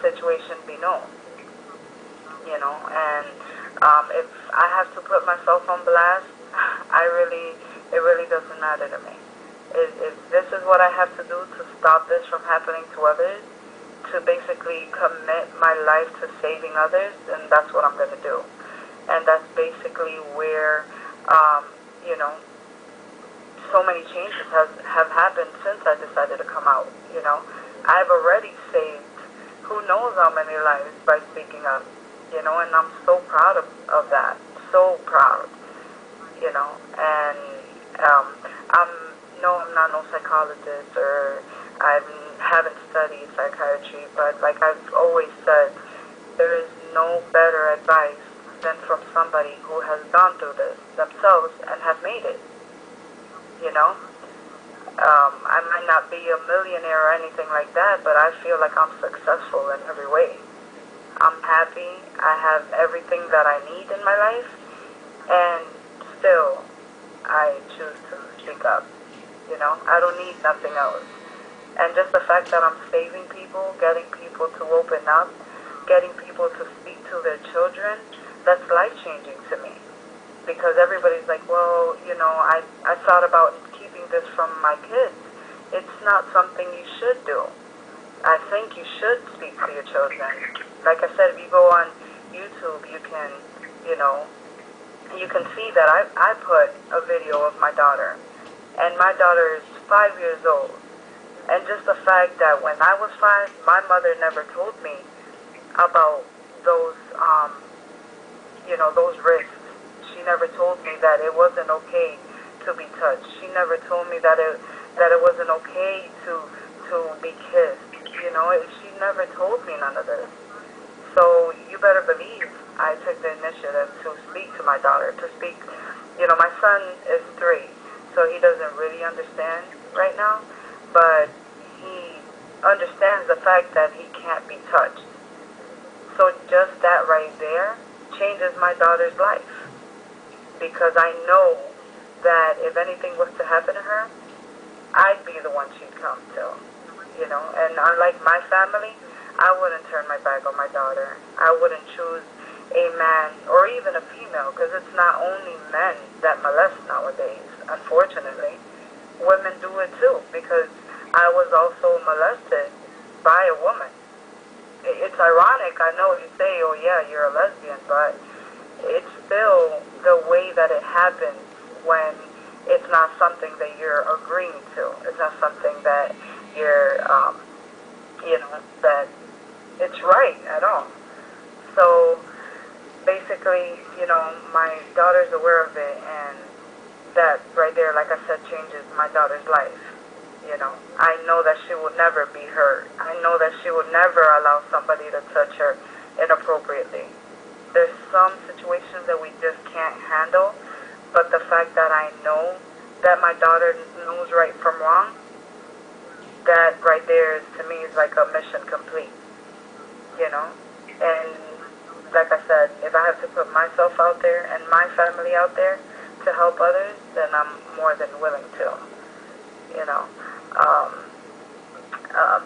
situation be known, you know. And if I have to put myself on blast, it really doesn't matter to me. If this is what I have to do to stop this from happening to others, to basically commit my life to saving others, then that's what I'm going to do. And that's basically where, you know, so many changes have happened since I decided to come out, you know. I've already saved who knows how many lives by speaking up, you know, and I'm so proud of that, so proud, you know. And I'm not no psychologist, or I haven't studied psychiatry, but like I've always said, there is no better advice than from somebody who has gone through this themselves and have made it, you know. I might not be a millionaire or anything like that, but I feel like I'm successful in every way. I'm happy. I have everything that I need in my life, and still I choose to speak up. You know, I don't need nothing else. And just the fact that I'm saving people, getting people to open up, getting people to speak to their children, that's life-changing to me. Because everybody's like, well, you know, I thought about keeping this from my kids. It's not something you should do. I think you should speak to your children. Like I said, if you go on YouTube, you can, you know, you can see that I put a video of my daughter. And my daughter is 5 years old. And just the fact that when I was 5, my mother never told me about those, you know, those risks. She never told me that it wasn't okay to be touched. She never told me that it wasn't okay to be kissed. You know, she never told me none of this. So you better believe I took the initiative to speak to my daughter, to speak. You know, my son is 3, so he doesn't really understand right now, but he understands the fact that he can't be touched. So just that right there changes my daughter's life, because I know that if anything was to happen to her, I'd be the one she'd come to, you know. And unlike my family, I wouldn't turn my back on my daughter. I wouldn't choose a man or even a female, because it's not only men that molest nowadays, unfortunately. Women do it too, because I was also molested by a woman. It's ironic, I know you say, oh yeah, you're a lesbian, but it's still the way that it happens when it's not something that you're agreeing to. It's not something that you're, you know, that it's right at all. So basically, you know, my daughter's aware of it, and that right there, like I said, changes my daughter's life. You know, I know that she will never be hurt. I know that she would never allow somebody to touch her inappropriately. There's some situations that we just can't handle, but the fact that I know that my daughter knows right from wrong, that right there is, to me, is like a mission complete, you know. And like I said, if I have to put myself out there and my family out there to help others, then I'm more than willing to, you know.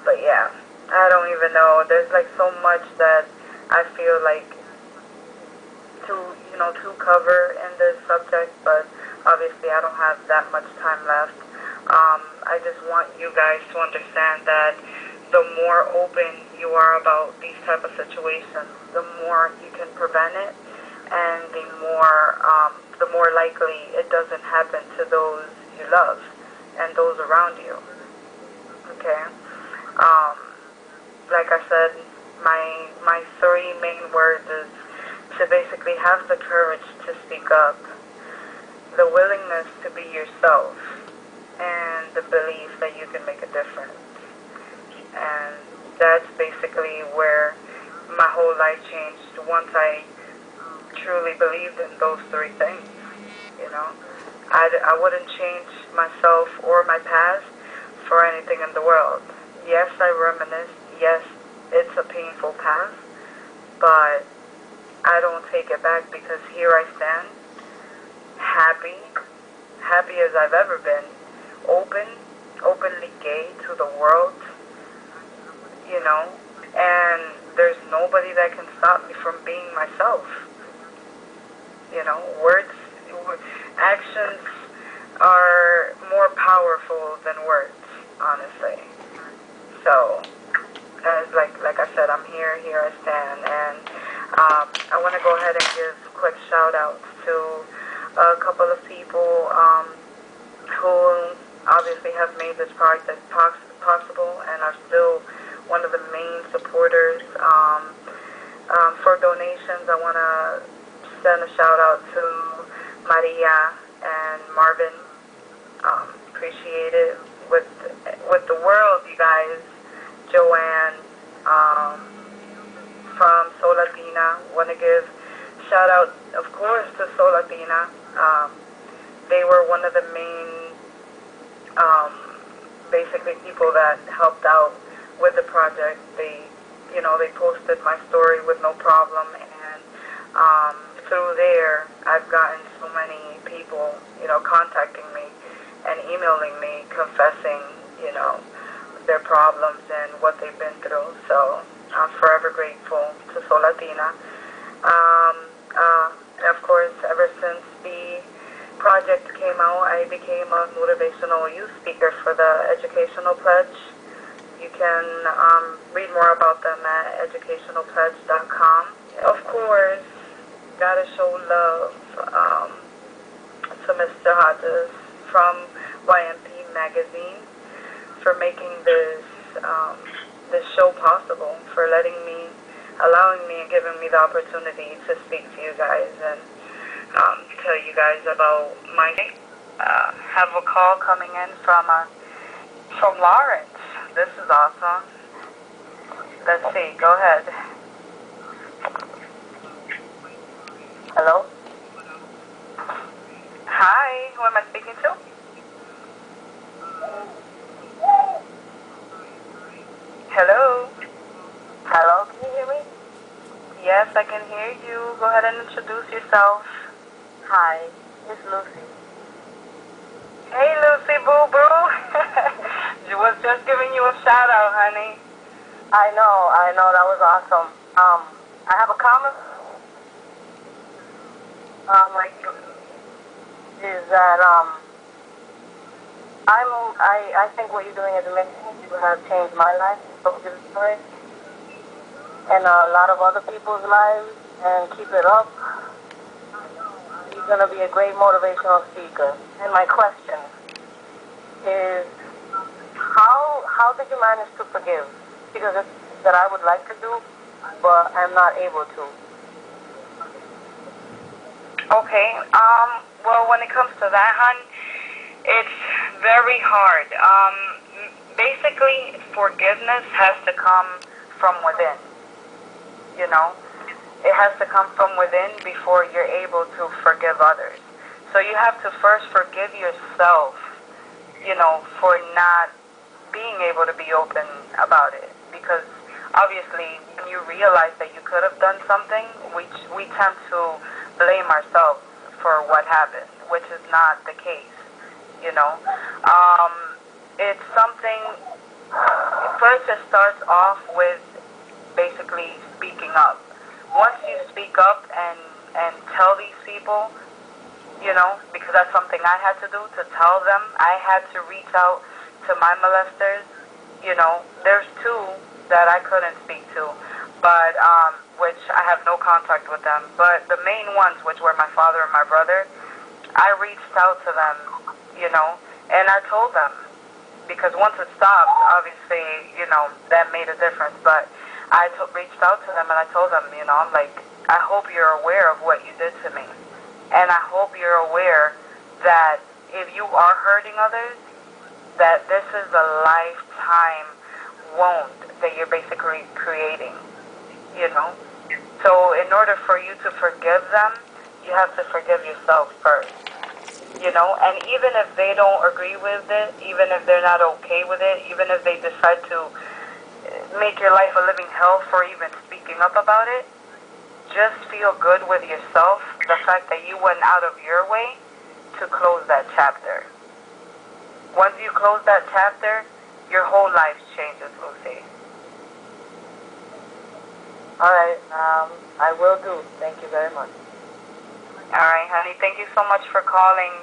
But yeah, I don't even know. There's like so much that I feel like to cover in this subject, but obviously I don't have that much time left. I just want you guys to understand that the more open you are about these type of situations, the more you can prevent it, and the more likely it doesn't happen to those you love and those around you. Okay. Like I said, my 3 main words is to basically have the courage to speak up, the willingness to be yourself, and the belief that you can make a difference. And that's basically where my whole life changed once I truly believed in those 3 things. You know, I wouldn't change myself or my past for anything in the world. Yes, I reminisce. Yes, it's a painful past, but I don't take it back, because here I stand, happy as I've ever been, openly gay to the world, you know, and there's nobody that can stop me from being myself. You know, actions are more powerful than words, honestly. So, like I said, I'm here I stand, and I want to go ahead and give quick shout outs to a couple of people who obviously have made this project possible and are still one of the main supporters. For donations, I want to send a shout out to Maria and Marvin. Appreciate it with the world, you guys. Joanne from Soul Latina. Want to give shout out, of course, to Soul Latina. They were one of the main, basically, people that helped out with the project. They posted my story with no problem, and through there, I've gotten so many people, contacting me and emailing me, confessing, their problems and what they've been through. So I'm forever grateful to Soul Latina. Of course, ever since the project came out, I became a motivational youth speaker for the Educational Pledge. You can read more about them at educationalpledge.com. Of course, gotta show love to Mr. Hodges from YMP Magazine for making this show possible, for allowing me and giving me the opportunity to speak to you guys and tell you guys about my have a call coming in from Lawrence. This is awesome. Let's see. Go ahead. Hello? Hi. Who am I speaking to? Hello? Hello? Can you hear me? Yes, I can hear you. Go ahead and introduce yourself. Hi. It's Lucy. Hey, Lucy Boo Boo. She was just giving you a shout out, honey. I know, that was awesome. I have a comment. Is that I think what you're doing is amazing. You have changed my life, so give it away, and a lot of other people's lives, and keep it up. You're gonna be a great motivational speaker. And my question is, how did you manage to forgive? Because it's that I would like to do, but I'm not able to. Okay. Well, when it comes to that, hon, it's very hard. Basically, forgiveness has to come from within. It has to come from within before you're able to forgive others. So you have to first forgive yourself, for not being able to be open about it. Because obviously, when you realize that you could have done something, we tend to blame ourselves for what happened, which is not the case. It's something. First, it starts off with basically speaking up. Once you speak up and tell these people, because that's something I had to do, to tell them. I had to reach out to my molesters. There's two that I couldn't speak to, but which I have no contact with them. But the main ones, which were my father and my brother, I reached out to them, and I told them, because once it stopped, obviously, that made a difference. But I reached out to them and I told them, I'm like, I hope you're aware of what you did to me. And I hope you're aware that if you are hurting others, that this is a lifetime wound that you're basically creating, So in order for you to forgive them, you have to forgive yourself first, And even if they don't agree with it, even if they're not okay with it, even if they decide to make your life a living hell for even speaking up about it, just feel good with yourself, the fact that you went out of your way to close that chapter. Once you close that chapter, your whole life changes, Lucy. All right. I will do. Thank you very much. All right, honey. Thank you so much for calling.